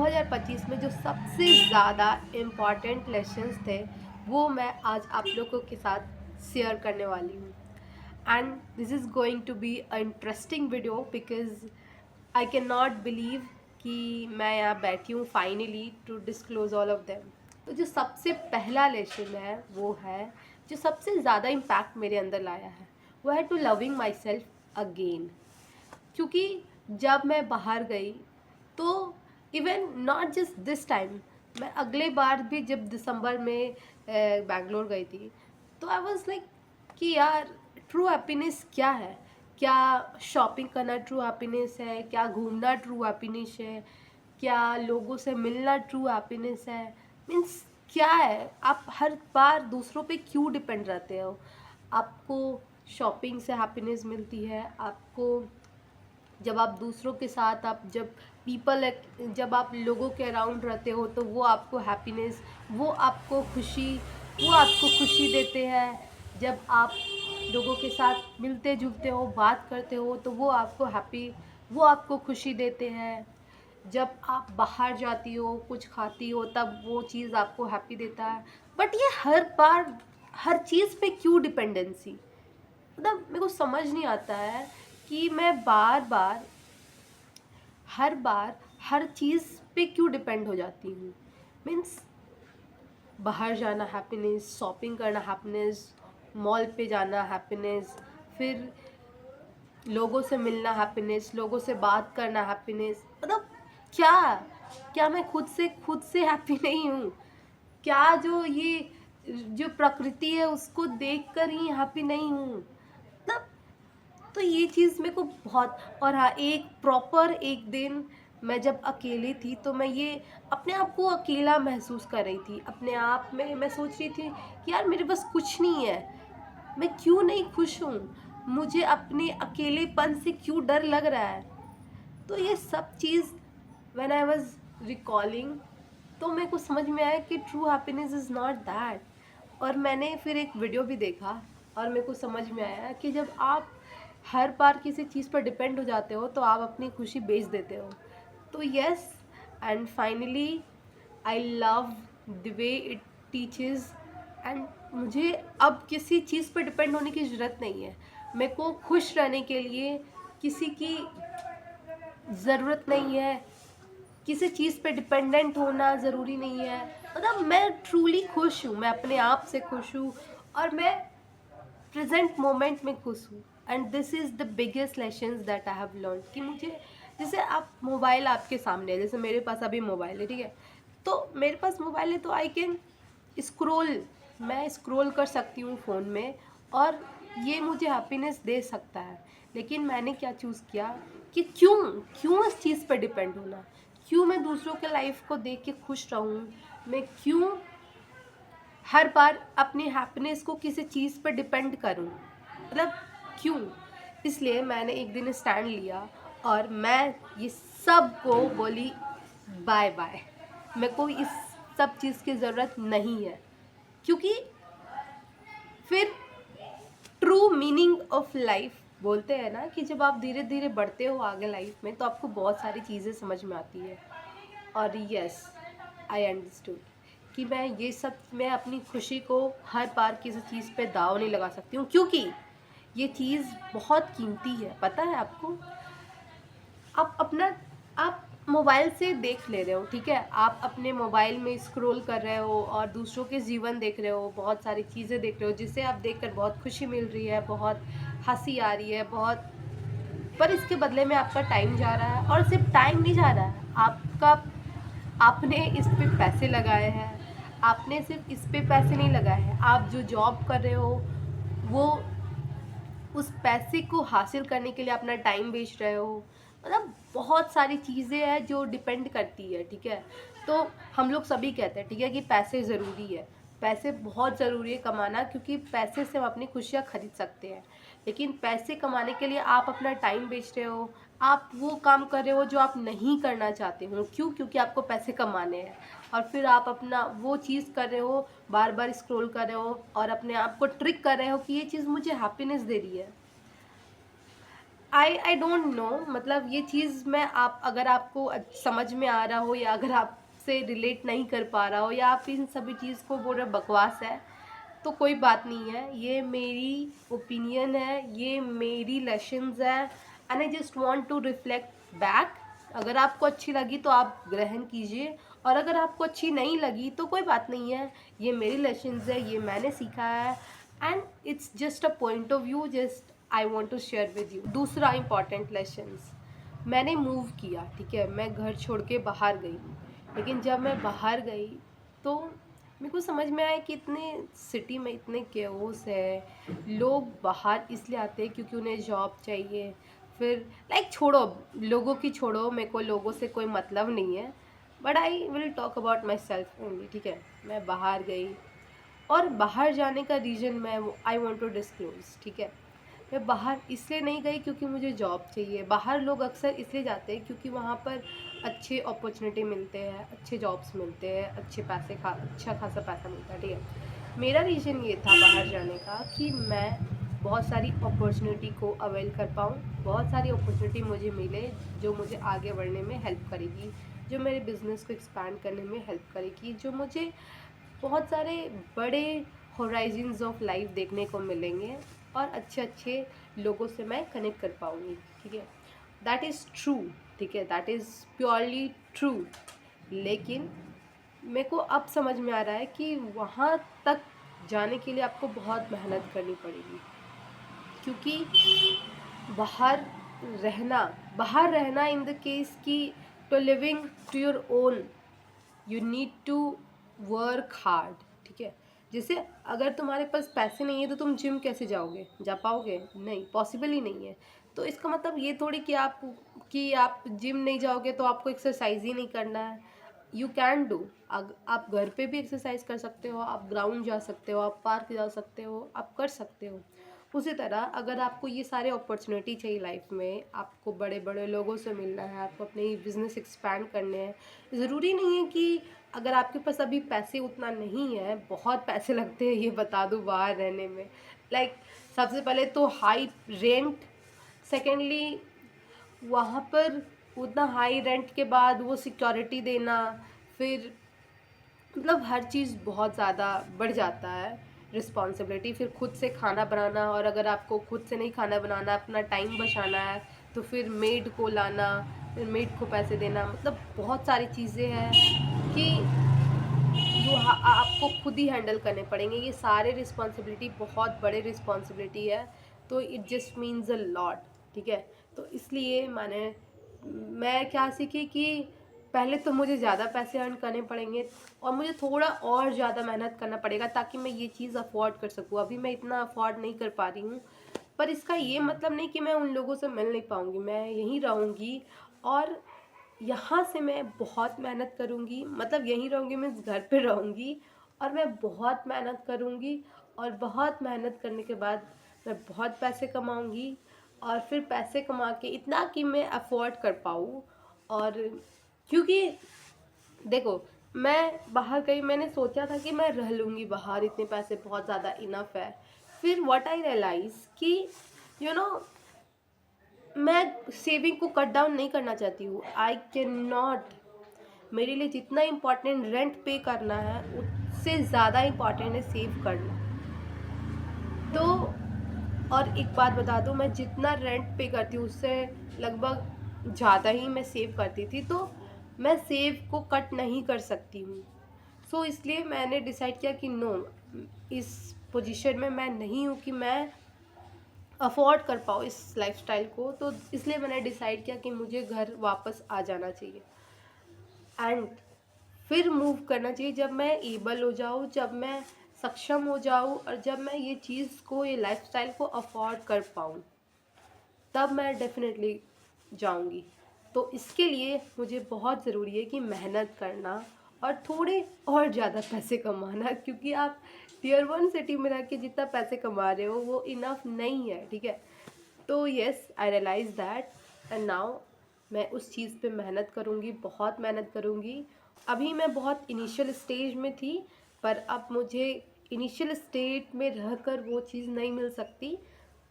2025 में जो सबसे ज़्यादा इम्पॉर्टेंट लेसन्स थे वो मैं आज आप लोगों के साथ शेयर करने वाली हूँ। And this is going to be a interesting video because I can not believe कि मैं यहाँ बैठी हूँ finally to disclose all of them. तो जो सबसे पहला लेसन है वो है, जो सबसे ज़्यादा इम्पैक्ट मेरे अंदर लाया है वो है to loving myself again. क्योंकि जब मैं बाहर गई तो even not just this time, मैं अगले बार भी जब दिसंबर में बैंगलोर गई थी तो आई वाज लाइक कि यार ट्रू हैप्पीनेस क्या है? क्या शॉपिंग करना ट्रू हैप्पीनेस है? क्या घूमना ट्रू हैप्पीनेस है? क्या लोगों से मिलना ट्रू हैप्पीनेस है? मीन्स क्या है? आप हर बार दूसरों पे क्यों डिपेंड रहते हो? आपको शॉपिंग से हैप्पीनेस मिलती है, आपको जब आप दूसरों के साथ आप जब पीपल जब आप लोगों के अराउंड रहते हो तो वो आपको हैप्पीनेस, वो आपको खुशी देते हैं। जब आप लोगों के साथ मिलते जुलते हो, बात करते हो तो वो आपको खुशी देते हैं। जब आप बाहर जाती हो, कुछ खाती हो, तब वो चीज़ आपको हैप्पी देता है। बट ये हर बार हर चीज़ पे क्यों डिपेंडेंसी? मतलब मेरे को समझ नहीं आता है कि मैं हर बार हर चीज़ पे क्यों डिपेंड हो जाती हूँ। मीन्स बाहर जाना हैप्पीनेस, शॉपिंग करना हैप्पीनेस, मॉल पे जाना हैप्पीनेस, फिर लोगों से मिलना हैप्पीनेस, लोगों से बात करना हैप्पीनेस। मतलब क्या क्या मैं खुद से हैप्पी नहीं हूँ? क्या जो प्रकृति है उसको देखकर ही हैप्पी नहीं हूँ? मतलब तो ये चीज़ मेरे को बहुत। और हाँ, एक दिन मैं जब अकेली थी तो मैं ये अपने आप को अकेला महसूस कर रही थी। अपने आप में मैं सोच रही थी कि यार मेरे पास कुछ नहीं है, मैं क्यों नहीं खुश हूँ, मुझे अपने अकेलेपन से क्यों डर लग रहा है। तो ये सब चीज़ व्हेन आई वाज रिकॉलिंग तो मेरे को समझ में आया कि true happiness is not that. और मैंने फिर एक वीडियो भी देखा और मेरे को समझ में आया कि जब आप हर बार किसी चीज़ पर डिपेंड हो जाते हो तो आप अपनी खुशी बेच देते हो। तो yes, and finally I love the way it teaches. And मुझे अब किसी चीज़ पर डिपेंड होने की ज़रूरत नहीं है। मेरे को खुश रहने के लिए किसी की ज़रूरत नहीं है, किसी चीज़ पे डिपेंडेंट होना ज़रूरी नहीं है। मतलब मैं ट्रूली खुश हूँ, मैं अपने आप से खुश हूँ और मैं प्रेजेंट मोमेंट में खुश हूँ। And this is the biggest lessons that I have learn कि मुझे, जैसे आप मोबाइल आपके सामने है, जैसे मेरे पास अभी मोबाइल है, ठीक है, तो मेरे पास मोबाइल है तो आई कैन स्क्रोल, मैं स्क्रोल कर सकती हूँ फ़ोन में और ये मुझे हैप्पीनेस दे सकता है। लेकिन मैंने क्या चूज़ किया कि क्यों क्यों इस चीज़ पर डिपेंड होना? क्यों मैं दूसरों के लाइफ को देख के खुश रहूँ? मैं क्यों हर बार अपनी हैप्पीनेस को किसी चीज़ पर डिपेंड करूँ? मतलब क्यों? इसलिए मैंने एक दिन स्टैंड लिया और मैं ये सब को बोली बाय बाय। मेरे को इस सब चीज़ की ज़रूरत नहीं है। क्योंकि फिर ट्रू मीनिंग ऑफ लाइफ बोलते हैं ना कि जब आप धीरे धीरे बढ़ते हो आगे लाइफ में तो आपको बहुत सारी चीज़ें समझ में आती है। और यस, आई अंडरस्टूड कि मैं अपनी खुशी को हर बार किसी चीज़ पे दाव नहीं लगा सकती हूँ, क्योंकि ये चीज़ बहुत कीमती है। पता है आपको? आप मोबाइल से देख ले रहे हो, ठीक है, आप अपने मोबाइल में स्क्रॉल कर रहे हो और दूसरों के जीवन देख रहे हो, बहुत सारी चीज़ें देख रहे हो जिसे आप देखकर बहुत खुशी मिल रही है, बहुत हंसी आ रही है, बहुत। पर इसके बदले में आपका टाइम जा रहा है। और सिर्फ टाइम नहीं जा रहा है आपका, आपने इस पे पैसे लगाए हैं। आपने सिर्फ इस पे पैसे नहीं लगाए हैं, आप जो जॉब कर रहे हो वो उस पैसे को हासिल करने के लिए अपना टाइम बेच रहे हो। मतलब बहुत सारी चीज़ें हैं जो डिपेंड करती है, ठीक है। तो हम लोग सभी कहते हैं, ठीक है, कि पैसे ज़रूरी है, पैसे बहुत ज़रूरी है कमाना, क्योंकि पैसे से हम अपनी खुशियाँ खरीद सकते हैं। लेकिन पैसे कमाने के लिए आप अपना टाइम बेच रहे हो, आप वो काम कर रहे हो जो आप नहीं करना चाहते हो। क्यों? क्योंकि आपको पैसे कमाने हैं। और फिर आप अपना वो चीज़ कर रहे हो, बार बार स्क्रॉल कर रहे हो और अपने आप को ट्रिक कर रहे हो कि ये चीज़ मुझे हैप्पीनेस दे रही है। आई डोंट नो, मतलब ये चीज़ मैं आप अगर आपको समझ में आ रहा हो या अगर आपसे रिलेट नहीं कर पा रहा हो या आप इन सभी चीज़ को बोल रहे बकवास है, तो कोई बात नहीं है। ये मेरी ओपिनियन है, ये मेरी लेसन्स है and I just want to reflect back. अगर आपको अच्छी लगी तो आप ग्रहण कीजिए, और अगर आपको अच्छी नहीं लगी तो कोई बात नहीं है। ये मेरी लेसन्स है, ये मैंने सीखा है and it's just a point of view, just I want to share with you. दूसरा इंपॉर्टेंट लेसन्स, मैंने मूव किया, ठीक है, मैं घर छोड़ के बाहर गई, लेकिन जब मैं बाहर गई तो मेरे को समझ में आया कि इतने सिटी में इतने केओस है, लोग बाहर इसलिए आते हैं क्योंकि उन्हें जॉब चाहिए। फिर लाइक छोड़ो, लोगों की छोड़ो, मेरे को लोगों से कोई मतलब नहीं है, but I will talk about my self only, ठीक है। मैं बाहर गई, और बाहर जाने का रीज़न मैं आई वॉन्ट टू डिस्क्लोज, ठीक है। मैं बाहर इसलिए नहीं गई क्योंकि मुझे जॉब चाहिए। बाहर लोग अक्सर इसलिए जाते हैं क्योंकि वहाँ पर अच्छे अपॉर्चुनिटी मिलते हैं, अच्छे जॉब्स मिलते हैं, अच्छे पैसे अच्छा खासा पैसा मिलता है, ठीक है। मेरा रीज़न ये था बाहर जाने का कि मैं बहुत सारी अपॉर्चुनिटी को अवेल कर पाऊँ, बहुत सारी अपॉर्चुनिटी मुझे मिले जो मुझे आगे बढ़ने में हेल्प करेगी, जो मेरे बिज़नेस को एक्सपैंड करने में हेल्प करेगी, जो मुझे बहुत सारे बड़े होराइजन्स ऑफ लाइफ देखने को मिलेंगे, और अच्छे अच्छे लोगों से मैं कनेक्ट कर पाऊँगी, ठीक है। दैट इज़ ट्रू, ठीक है, दैट इज़ प्योरली ट्रू। लेकिन मेरे को अब समझ में आ रहा है कि वहाँ तक जाने के लिए आपको बहुत मेहनत करनी पड़ेगी, क्योंकि बाहर बाहर रहना इन द केस कि to living to your own, you need to work hard, ठीक है। जैसे अगर तुम्हारे पास पैसे नहीं है तो तुम जिम कैसे जाओगे, जा पाओगे? नहीं, पॉसिबल ही नहीं है। तो इसका मतलब ये थोड़ी कि आप जिम नहीं जाओगे तो आपको एक्सरसाइज ही नहीं करना है। यू कैन डू, आप घर पे भी एक्सरसाइज कर सकते हो, आप ग्राउंड जा सकते हो, आप पार्क जा सकते हो, आप कर सकते हो। उसी तरह अगर आपको ये सारे अपॉर्चुनिटी चाहिए लाइफ में, आपको बड़े बड़े लोगों से मिलना है, आपको अपने बिजनेस एक्सपैंड करने हैं, ज़रूरी नहीं है कि अगर आपके पास अभी पैसे उतना नहीं है, बहुत पैसे लगते हैं ये बता दूँ बाहर रहने में। लाइक सबसे पहले तो हाई रेंट, सेकेंडली वहाँ पर उतना हाई रेंट के बाद वो सिक्योरिटी देना, फिर मतलब हर चीज़ बहुत ज़्यादा बढ़ जाता है, रिस्पॉन्सिबिलिटी, फिर खुद से खाना बनाना, और अगर आपको खुद से नहीं खाना बनाना, अपना टाइम बचाना है, तो फिर मेड को लाना, फिर मेड को पैसे देना, मतलब बहुत सारी चीज़ें हैं कि आपको खुद ही हैंडल करने पड़ेंगे। ये सारे रिस्पॉन्सिबिलिटी बहुत बड़े रिस्पॉन्सिबिलिटी है, तो it just means a lot, ठीक है। तो इसलिए मैं क्या सीखी कि पहले तो मुझे ज़्यादा पैसे अर्न करने पड़ेंगे, और मुझे थोड़ा और ज़्यादा मेहनत करना पड़ेगा ताकि मैं ये चीज़ अफोर्ड कर सकूँ। अभी मैं इतना अफोर्ड नहीं कर पा रही हूँ, पर इसका ये मतलब नहीं कि मैं उन लोगों से मिल नहीं पाऊँगी, मैं यहीं रहूँगी, और यहाँ से मैं बहुत मेहनत करूँगी, मतलब यहीं रहूँगी मीन्स घर पे रहूँगी, और मैं बहुत मेहनत करूँगी, और बहुत मेहनत करने के बाद मैं बहुत पैसे कमाऊँगी, और फिर पैसे कमा के इतना कि मैं अफोर्ड कर पाऊँ। और क्योंकि देखो, मैं बाहर गई, मैंने सोचा था कि मैं रह लूँगी बाहर, इतने पैसे बहुत ज़्यादा इनफ है। फिर व्हाट आई रियलाइज़ कि यू नो मैं सेविंग को कट डाउन नहीं करना चाहती हूँ, आई कैन नॉट। मेरे लिए जितना इम्पोर्टेंट रेंट पे करना है, उससे ज़्यादा इम्पोर्टेंट है सेव करना। तो और एक बात बता दूँ, मैं जितना रेंट पे करती हूँ उससे लगभग ज़्यादा ही मैं सेव करती थी, तो मैं सेव को कट नहीं कर सकती हूँ। सो इसलिए मैंने डिसाइड किया कि नो, इस पोजीशन में मैं नहीं हूँ कि मैं अफोर्ड कर पाऊँ इस लाइफस्टाइल को, तो इसलिए मैंने डिसाइड किया कि मुझे घर वापस आ जाना चाहिए, एंड फिर मूव करना चाहिए जब मैं एबल हो जाऊँ, जब मैं सक्षम हो जाऊँ, और जब मैं ये चीज़ को, ये लाइफस्टाइल को अफोर्ड कर पाऊँ, तब मैं डेफिनेटली जाऊँगी। तो इसके लिए मुझे बहुत ज़रूरी है कि मेहनत करना और थोड़े और ज़्यादा पैसे कमाना, क्योंकि आप टियर 1 सिटी में रह के जितना पैसे कमा रहे हो वो इनफ नहीं है, ठीक है। तो yes, I realise that, and now मैं उस चीज़ पे मेहनत करूँगी, बहुत मेहनत करूँगी। अभी मैं बहुत इनिशियल स्टेज में थी, पर अब मुझे इनिशियल स्टेज में रहकर वो चीज़ नहीं मिल सकती।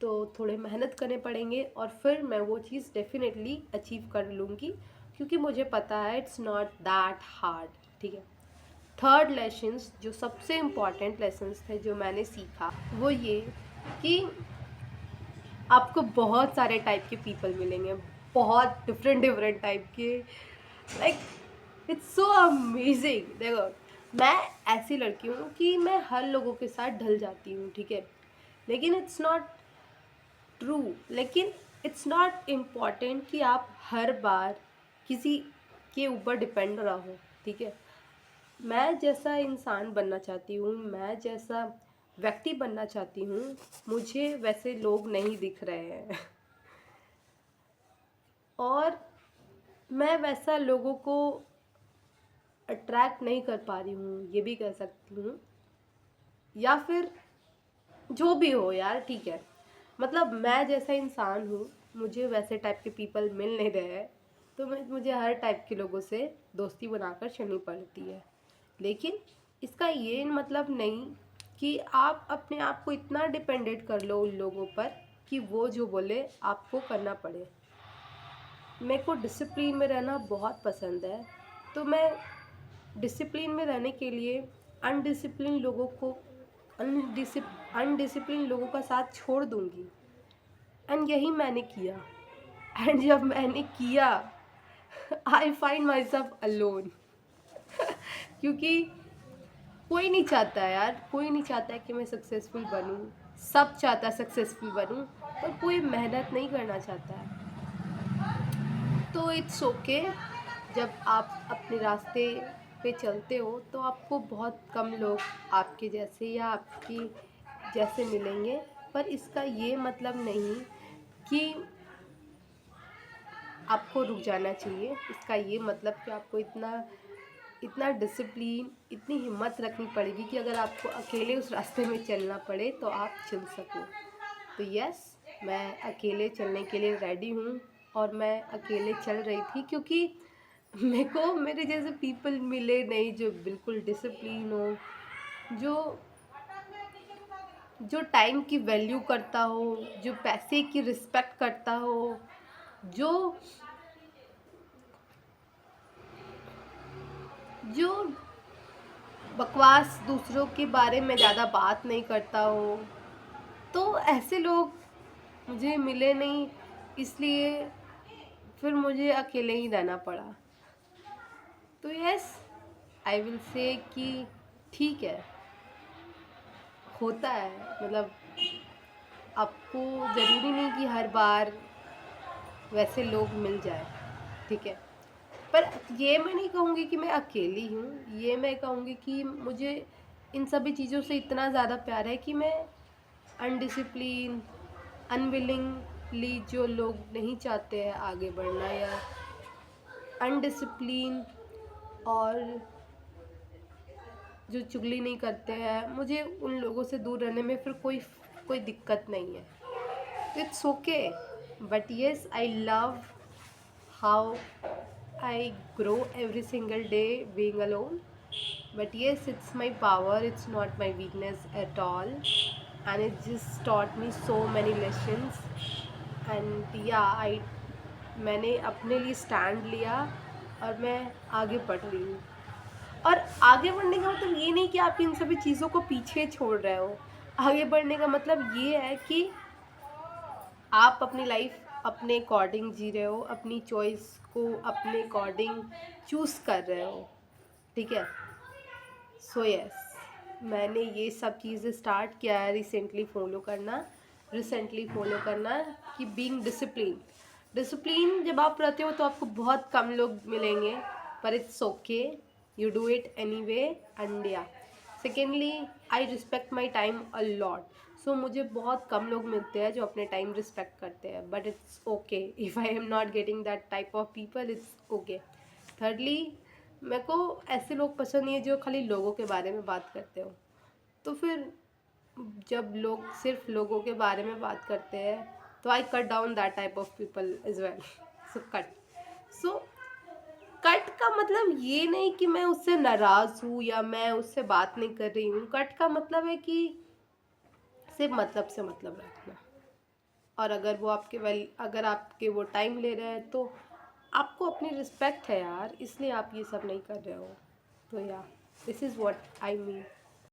तो थोड़े मेहनत करने पड़ेंगे और फिर मैं वो चीज़ डेफिनेटली अचीव कर लूँगी, क्योंकि मुझे पता है इट्स नॉट दैट हार्ड। ठीक है। थर्ड लेसन्स, जो सबसे इम्पॉर्टेंट लेसन्स थे जो मैंने सीखा, वो ये कि आपको बहुत सारे टाइप के पीपल मिलेंगे, बहुत डिफरेंट डिफरेंट टाइप के। Like it's so amazing. देखो, मैं ऐसी लड़की हूँ कि मैं हर लोगों के साथ ढल जाती हूँ, ठीक है, लेकिन इट्स नॉट ट्रू। लेकिन इट्स नॉट इम्पॉर्टेंट कि आप हर बार किसी के ऊपर डिपेंड रहो, ठीक है। मैं जैसा इंसान बनना चाहती हूँ, मैं जैसा व्यक्ति बनना चाहती हूँ, मुझे वैसे लोग नहीं दिख रहे हैं और मैं वैसा लोगों को अट्रैक्ट नहीं कर पा रही हूँ, ये भी कह सकती हूँ। या फिर जो भी हो यार, ठीक है, मतलब मैं जैसा इंसान हूँ, मुझे वैसे टाइप के पीपल मिल नहीं रहे हैं, तो मुझे हर टाइप के लोगों से दोस्ती बनाकर चलनी पड़ती है। लेकिन इसका ये मतलब नहीं कि आप अपने आप को इतना डिपेंडेंट कर लो उन लोगों पर कि वो जो बोले आपको करना पड़े। मेरे को डिसिप्लिन में रहना बहुत पसंद है, तो मैं डिसिप्लिन में रहने के लिए अनडिसिप्लिन लोगों को अनडिसिप्लिन लोगों का साथ छोड़ दूंगी। एंड यही मैंने किया। एंड जब मैंने किया, I find my self alone क्योंकि कोई नहीं चाहता है यार, कोई नहीं चाहता है कि मैं सक्सेसफुल बनूं। सब चाहता है सक्सेसफुल बनूं, पर कोई मेहनत नहीं करना चाहता है। तो इट्स ओके। जब आप अपने रास्ते पे चलते हो तो आपको बहुत कम लोग आपके जैसे या आपकी जैसे मिलेंगे, पर इसका ये मतलब नहीं कि आपको रुक जाना चाहिए। इसका ये मतलब कि आपको इतना इतना डिसिप्लिन, इतनी हिम्मत रखनी पड़ेगी कि अगर आपको अकेले उस रास्ते में चलना पड़े तो आप चल सको। तो यस, मैं अकेले चलने के लिए रेडी हूँ और मैं अकेले चल रही थी, क्योंकि मेरे को मेरे जैसे पीपल मिले नहीं जो बिल्कुल डिसिप्लिन हो, जो जो टाइम की वैल्यू करता हो, जो पैसे की रिस्पेक्ट करता हो, जो जो बकवास दूसरों के बारे में ज़्यादा बात नहीं करता हो। तो ऐसे लोग मुझे मिले नहीं, इसलिए फिर मुझे अकेले ही रहना पड़ा। तो यस, आई विल से कि ठीक है, होता है। मतलब आपको ज़रूरी नहीं कि हर बार वैसे लोग मिल जाए, ठीक है। पर ये मैं नहीं कहूँगी कि मैं अकेली हूँ, ये मैं कहूँगी कि मुझे इन सभी चीज़ों से इतना ज़्यादा प्यार है कि मैं अनडिसिप्लिन, अनविलिंगली जो लोग नहीं चाहते हैं आगे बढ़ना, या अनडिसिप्लिन और जो चुगली नहीं करते हैं, मुझे उन लोगों से दूर रहने में फिर कोई दिक्कत नहीं है। It's okay. But yes, I love how I grow every single day being alone. But yes, it's my power, it's not my weakness at all. And it just taught me so many lessons. And yeah, मैंने अपने लिए stand लिया और मैं आगे बढ़ रही हूँ। और आगे बढ़ने का मतलब ये नहीं कि आप इन सभी चीज़ों को पीछे छोड़ रहे हो। आगे बढ़ने का मतलब ये है कि आप अपनी लाइफ अपने अकॉर्डिंग जी रहे हो, अपनी चॉइस को अपने अकॉर्डिंग चूज़ कर रहे हो, ठीक है। सो यस, मैंने ये सब चीज़ें स्टार्ट किया है रिसेंटली फॉलो करना कि बीइंग डिसिप्लिन जब आप रहते हो तो आपको बहुत कम लोग मिलेंगे, पर it's okay, you do it any way. And yeah secondly, I respect my time a lot. So मुझे बहुत कम लोग मिलते हैं जो अपने टाइम रिस्पेक्ट करते हैं, but it's okay if I am not getting that type of people, it's okay. Thirdly, मेरे को ऐसे लोग पसंद नहीं है जो खाली लोगों के बारे में बात करते हो। तो फिर जब लोग सिर्फ लोगों के बारे में बात करते हैं तो I cut down that type of people as well. So cut का मतलब ये नहीं कि मैं उससे नाराज़ हूँ या मैं उससे बात नहीं कर रही हूँ। कट का मतलब है कि सिर्फ मतलब से मतलब रखना। और अगर आपके वो टाइम ले रहे हैं तो आपको अपनी रिस्पेक्ट है यार, इसलिए आप ये सब नहीं कर रहे हो। तो या this is what I mean.